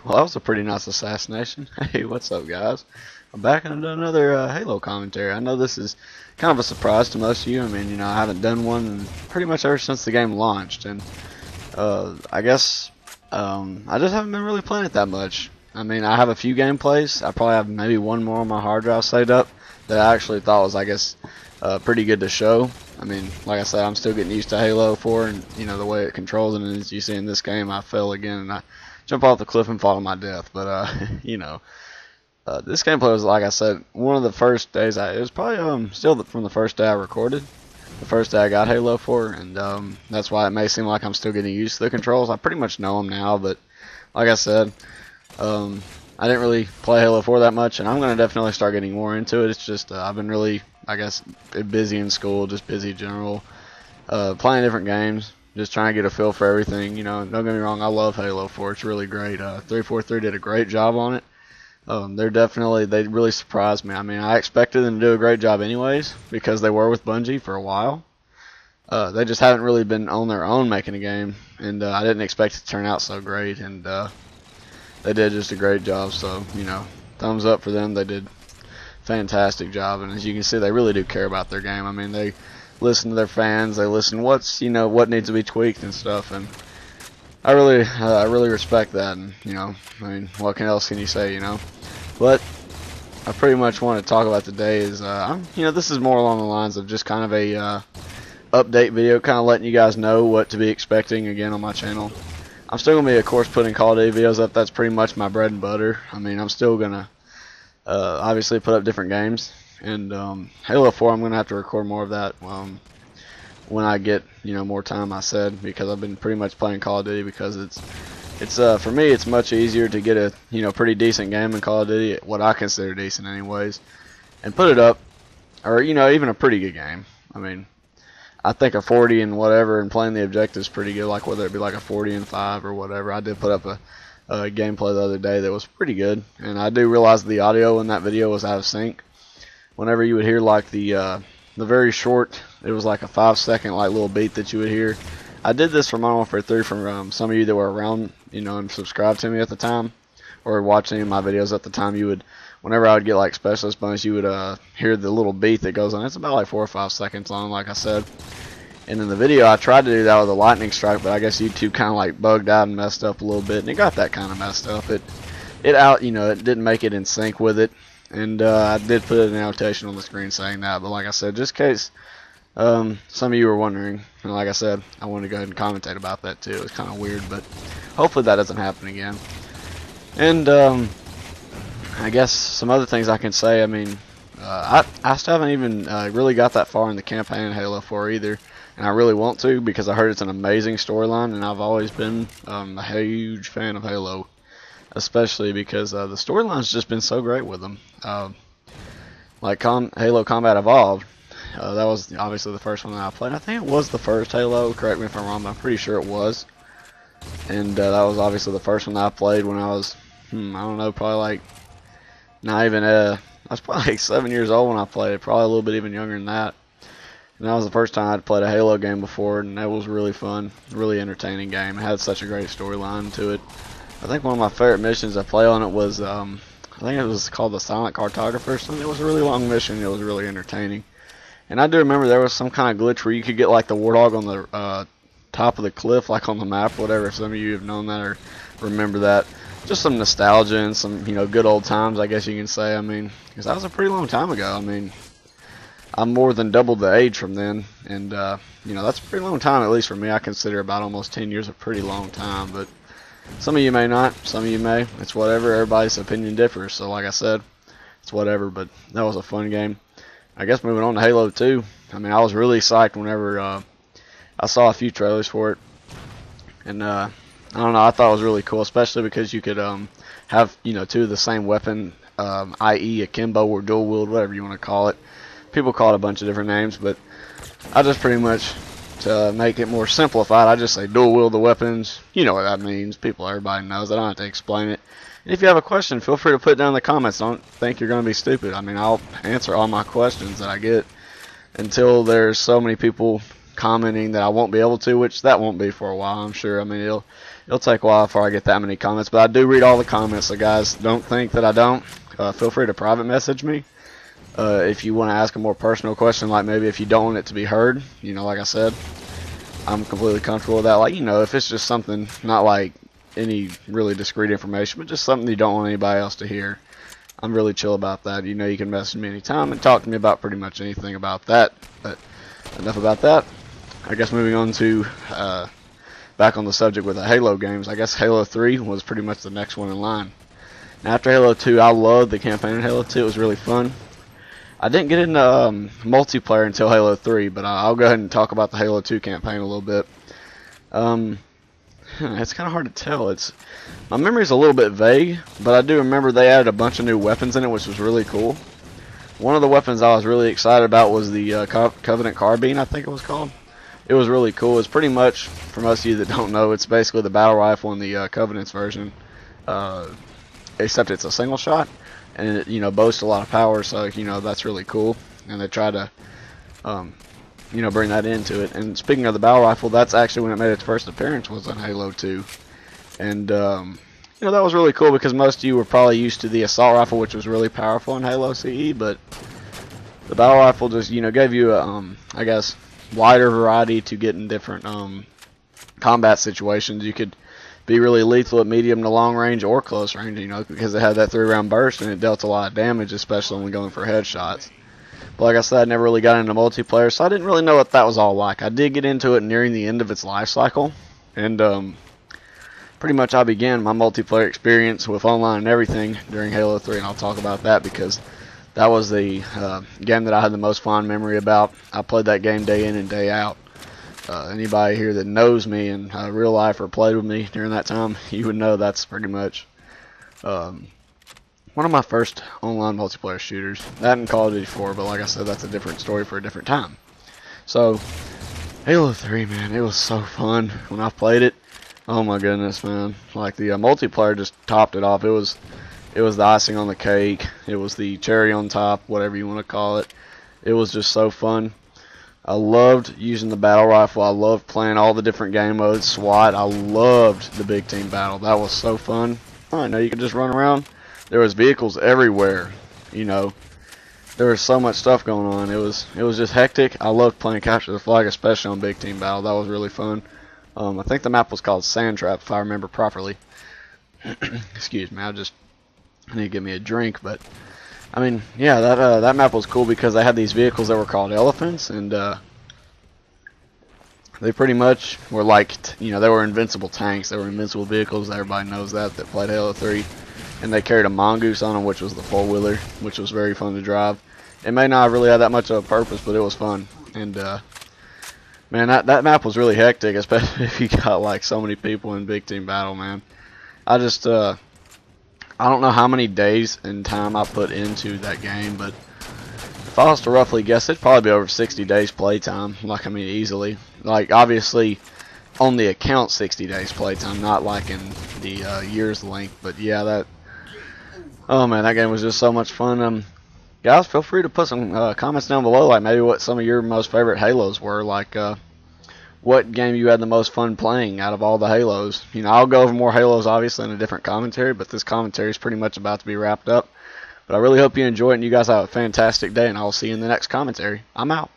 Well, that was a pretty nice assassination. Hey, what's up, guys? I'm back and I've done another Halo commentary. I know this is kind of a surprise to most of you. I mean, I haven't done one pretty much ever since the game launched, and I guess I just haven't been really playing it that much. I mean, I have a few gameplays. I probably have maybe one more on my hard drive saved up that I actually thought was, I guess, pretty good to show. I mean, like I said, I'm still getting used to Halo 4 and, the way it controls it. And as you see in this game, I fell again and I jump off the cliff and fall to my death. But, this gameplay was, like I said, one of the first days it was probably still from the first day I recorded. The first day I got Halo 4, and that's why it may seem like I'm still getting used to the controls. I pretty much know them now, but like I said, I didn't really play Halo 4 that much, and I'm going to definitely start getting more into it. It's just I've been really, I guess, busy in school, just busy in general, playing different games, just trying to get a feel for everything. Don't get me wrong, I love Halo 4. It's really great. 343 did a great job on it. They really surprised me. I mean, I expected them to do a great job anyways, because they were with Bungie for a while. They just haven't really been on their own making a game, and I didn't expect it to turn out so great, and they did just a great job. So, thumbs up for them. They did a fantastic job, and as you can see, they really do care about their game. I mean, they listen to their fans. They listen what needs to be tweaked and stuff, and I really respect that. And I mean, what else can you say? But I pretty much want to talk about today is this is more along the lines of just kind of a update video, kind of letting you guys know what to be expecting again on my channel. I'm still gonna be, of course, putting Call of Duty videos up. That's pretty much my bread and butter. I mean, I'm still gonna obviously put up different games, and Halo 4, I'm gonna have to record more of that when I get more time. I said, because I've been pretty much playing Call of Duty, because it's for me it's much easier to get a pretty decent game in Call of Duty, what I consider decent anyways, and put it up, or even a pretty good game. I mean, I think a 40 and whatever and playing the objectives pretty good, like whether it be like a 40 and 5 or whatever. I did put up a gameplay the other day that was pretty good, and I do realize the audio in that video was out of sync. Whenever you would hear like the very short, it was like a 5-second like little beat that you would hear. I did this for Modern Warfare 3 from some of you that were around, and subscribed to me at the time, or watching any of my videos at the time. You would, whenever I would get like specialist bonus, you would hear the little beat that goes on. It's about like 4 or 5 seconds long, like I said. And in the video, I tried to do that with a lightning strike, but I guess YouTube kind of like bugged out and messed up a little bit, and it got that kind of messed up. It didn't make it in sync with it, and I did put an annotation on the screen saying that. But like I said, just in case some of you were wondering, and like I said, I wanted to go ahead and commentate about that too. It was kind of weird, but hopefully that doesn't happen again. And I guess some other things I can say. I mean, I still haven't even really got that far in the campaign in Halo 4 either, and I really want to, because I heard it's an amazing storyline, and I've always been a huge fan of Halo, especially because the storyline's just been so great with them. Like Halo Combat Evolved, that was obviously the first one that I played. I think it was the first Halo, correct me if I'm wrong, but I'm pretty sure it was. And that was obviously the first one that I played when I was, I don't know, probably like, not even, I was probably like 7 years old when I played it, probably a little bit even younger than that. And that was the first time I'd played a Halo game before, and that was really fun, really entertaining game. It had such a great storyline to it. I think one of my favorite missions I play on it was, I think it was called the Silent Cartographer or something. It was a really long mission. It was really entertaining. And I do remember there was some kind of glitch where you could get like the Warthog on the top of the cliff, like on the map, whatever. If some of you have known that or remember that. Just some nostalgia and some, good old times, I guess you can say. I mean, because that was a pretty long time ago. I mean, I'm more than doubled the age from then, and that's a pretty long time, at least for me. I consider about almost 10 years a pretty long time, but some of you may not, some of you may. It's whatever. Everybody's opinion differs, so like I said, it's whatever. But that was a fun game. I guess moving on to Halo 2, I mean, I was really psyched whenever I saw a few trailers for it, and I don't know, I thought it was really cool, especially because you could have two of the same weapon, i.e. akimbo or dual wield, whatever you want to call it. People call it a bunch of different names, but I just pretty much, to make it more simplified, I just say dual wield the weapons. You know what that means. Everybody knows. I don't have to explain it. And if you have a question, feel free to put it down in the comments. Don't think you're going to be stupid. I mean, I'll answer all my questions that I get until there's so many people commenting that I won't be able to, which that won't be for a while, I'm sure. I mean, it'll take a while before I get that many comments, but I do read all the comments, so guys, don't think that I don't. Feel free to private message me if you want to ask a more personal question, like maybe if you don't want it to be heard. You know, like I said, I'm completely comfortable with that. Like, you know, if it's just something, not like any really discreet information, but just something you don't want anybody else to hear, I'm really chill about that. You know, you can message me anytime and talk to me about pretty much anything about that. But enough about that. I guess moving on to back on the subject with the Halo games, I guess Halo 3 was pretty much the next one in line. Now, after Halo 2, I loved the campaign in Halo 2. It was really fun. I didn't get into multiplayer until Halo 3, but I'll go ahead and talk about the Halo 2 campaign a little bit. It's kind of hard to tell. My memory's a little bit vague, but I do remember they added a bunch of new weapons in it, which was really cool. One of the weapons I was really excited about was the Covenant Carbine, I think it was called. It was really cool. It's pretty much, for most of you that don't know, it's basically the battle rifle in the Covenant's version, except it's a single shot, and it, you know, boasts a lot of power, so, you know, that's really cool. And they try to, you know, bring that into it. And speaking of the battle rifle, that's actually when it made its first appearance, was on Halo 2. And, you know, that was really cool because most of you were probably used to the assault rifle, which was really powerful in Halo CE, but the battle rifle just, you know, gave you a, I guess, wider variety to get in different combat situations. You could be really lethal at medium to long range or close range, you know, because it had that 3-round burst and it dealt a lot of damage, especially when going for headshots. But like I said, I never really got into multiplayer, so I didn't really know what that was all like. I did get into it nearing the end of its life cycle, and pretty much I began my multiplayer experience with online and everything during Halo 3, and I'll talk about that because that was the game that I had the most fond memory about. I played that game day in and day out. Anybody here that knows me in real life or played with me during that time, you would know that's pretty much one of my first online multiplayer shooters. That and Call of Duty 4, but like I said, that's a different story for a different time. So, Halo 3, man, it was so fun when I played it. Oh my goodness, man. Like, the multiplayer just topped it off. It was the icing on the cake. It was the cherry on top, whatever you want to call it. It was just so fun. I loved using the battle rifle. I loved playing all the different game modes. SWAT. I loved the big team battle. That was so fun. I know you could just run around. There was vehicles everywhere. You know, there was so much stuff going on. It was just hectic. I loved playing Capture the Flag, especially on big team battle. That was really fun. I think the map was called Sand Trap, if I remember properly. Excuse me. I need to give me a drink, but I mean, yeah, that map was cool because they had these vehicles that were called elephants, and they pretty much were like, you know, they were invincible tanks. They were invincible vehicles. Everybody knows that played Halo 3, and they carried a mongoose on them, which was the four-wheeler, which was very fun to drive. It may not really have that much of a purpose, but it was fun. And man, that map was really hectic, especially if you got like so many people in big team battle, man. I just I don't know how many days and time I put into that game, but if I was to roughly guess, it'd probably be over 60 days playtime. Like, I mean, easily. Like, obviously, on the account, 60 days playtime, not like in the year's length. But yeah, oh man, that game was just so much fun. Guys, feel free to put some comments down below, like maybe what some of your most favorite Halos were. Like, what game you had the most fun playing out of all the Halos. You know, I'll go over more Halos obviously in a different commentary, but this commentary is pretty much about to be wrapped up. But I really hope you enjoy it and you guys have a fantastic day, and I'll see you in the next commentary. I'm out.